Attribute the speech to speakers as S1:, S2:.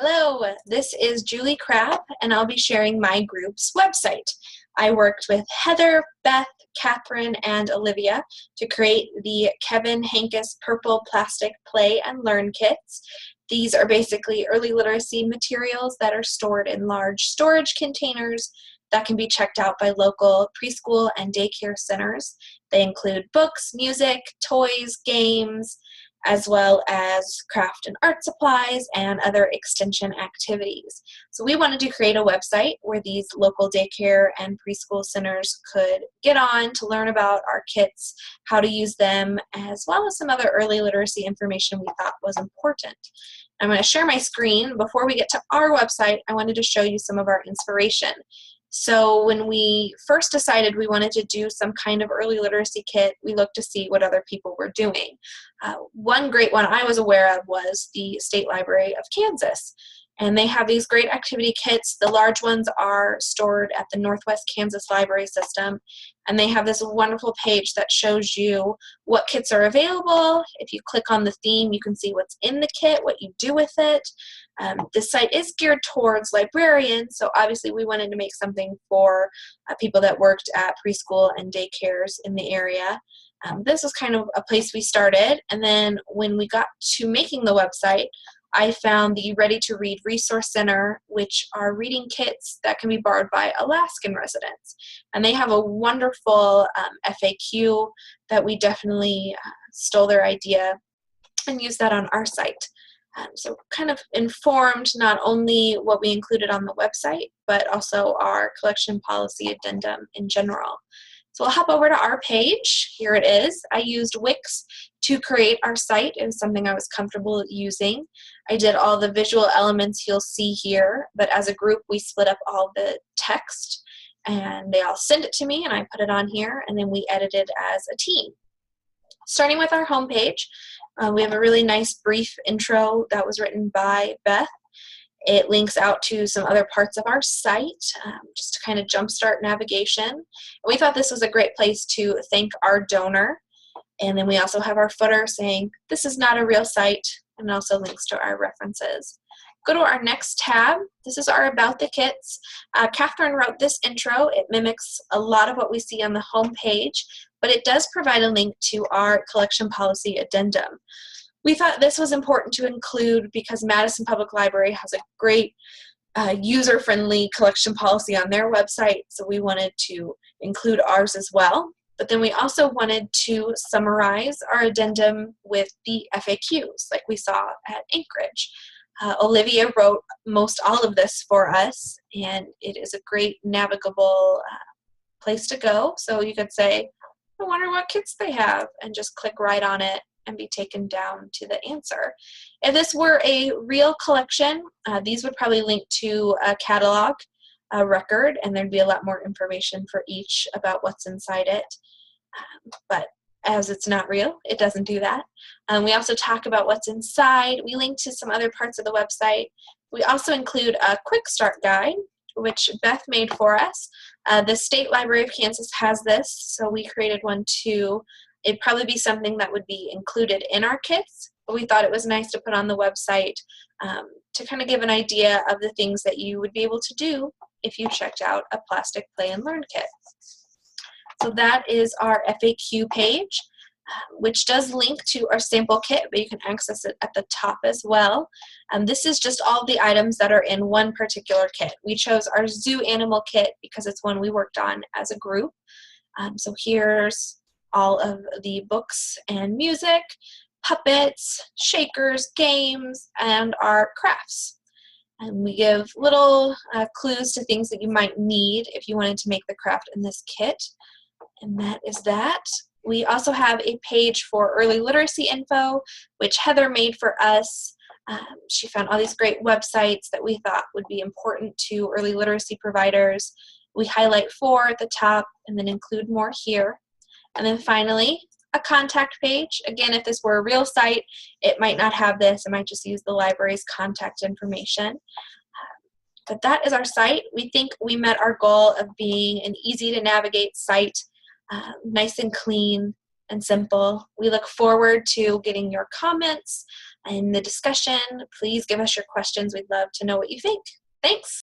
S1: Hello, this is Julie Crabb, and I'll be sharing my group's website. I worked with Heather, Beth, Catherine, and Olivia to create the Kevin Hankus Purple Plastic Play and Learn Kits. These are basically early literacy materials that are stored in large storage containers that can be checked out by local preschool and daycare centers. They include books, music, toys, games, as well as craft and art supplies and other extension activities. So we wanted to create a website where these local daycare and preschool centers could get on to learn about our kits, how to use them, as well as some other early literacy information we thought was important. I'm going to share my screen. Before we get to our website, I wanted to show you some of our inspiration. So when we first decided we wanted to do some kind of early literacy kit, we looked to see what other people were doing. One great one I was aware of was the State Library of Kansas. And they have these great activity kits. The large ones are stored at the Northwest Kansas Library System. And they have this wonderful page that shows you what kits are available. If you click on the theme, you can see what's in the kit, what you do with it. This site is geared towards librarians, so obviously we wanted to make something for people that worked at preschool and daycares in the area. This was kind of a place we started, and then when we got to making the website, I found the Ready to Read Resource Center, which are reading kits that can be borrowed by Alaskan residents. And they have a wonderful FAQ that we definitely stole their idea and used that on our site. So kind of informed not only what we included on the website, but also our collection policy addendum in general. So we'll hop over to our page. Here it is. I used Wix to create our site. It was something I was comfortable using. I did all the visual elements you'll see here, but as a group we split up all the text and they all sent it to me and I put it on here and then we edited as a team. Starting with our homepage, we have a really nice brief intro that was written by Beth. It links out to some other parts of our site just to kind of jumpstart navigation. And we thought this was a great place to thank our donor. And then we also have our footer saying this is not a real site, and also links to our references. Go to our next tab. This is our About the Kits. Catherine wrote this intro. It mimics a lot of what we see on the home page, but it does provide a link to our collection policy addendum. We thought this was important to include because Madison Public Library has a great user-friendly collection policy on their website, so we wanted to include ours as well. But then we also wanted to summarize our addendum with the FAQs like we saw at Anchorage. Olivia wrote most all of this for us, and it is a great navigable place to go. So you could say, I wonder what kits they have, and just click right on it and be taken down to the answer. If this were a real collection, these would probably link to a catalog, a record, and there'd be a lot more information for each about what's inside it. But as it's not real, it doesn't do that. We also talk about what's inside. We link to some other parts of the website. We also include a quick start guide, which Beth made for us. The State Library of Kansas has this, so we created one too. It'd probably be something that would be included in our kits, but we thought it was nice to put on the website to kind of give an idea of the things that you would be able to do if you checked out a plastic play and learn kit. So that is our FAQ page, which does link to our sample kit, but you can access it at the top as well. This is just all the items that are in one particular kit. We chose our zoo animal kit because it's one we worked on as a group. So here's all of the books and music, puppets, shakers, games, and our crafts. And we give little clues to things that you might need if you wanted to make the craft in this kit. And that is that. We also have a page for early literacy info, which Heather made for us. She found all these great websites that we thought would be important to early literacy providers. We highlight 4 at the top and then include more here. And then finally, a contact page. Again, if this were a real site, it might not have this. It might just use the library's contact information. But that is our site. We think we met our goal of being an easy to navigate site, nice and clean and simple. We look forward to getting your comments, in the discussion. Please give us your questions. We'd love to know what you think. Thanks.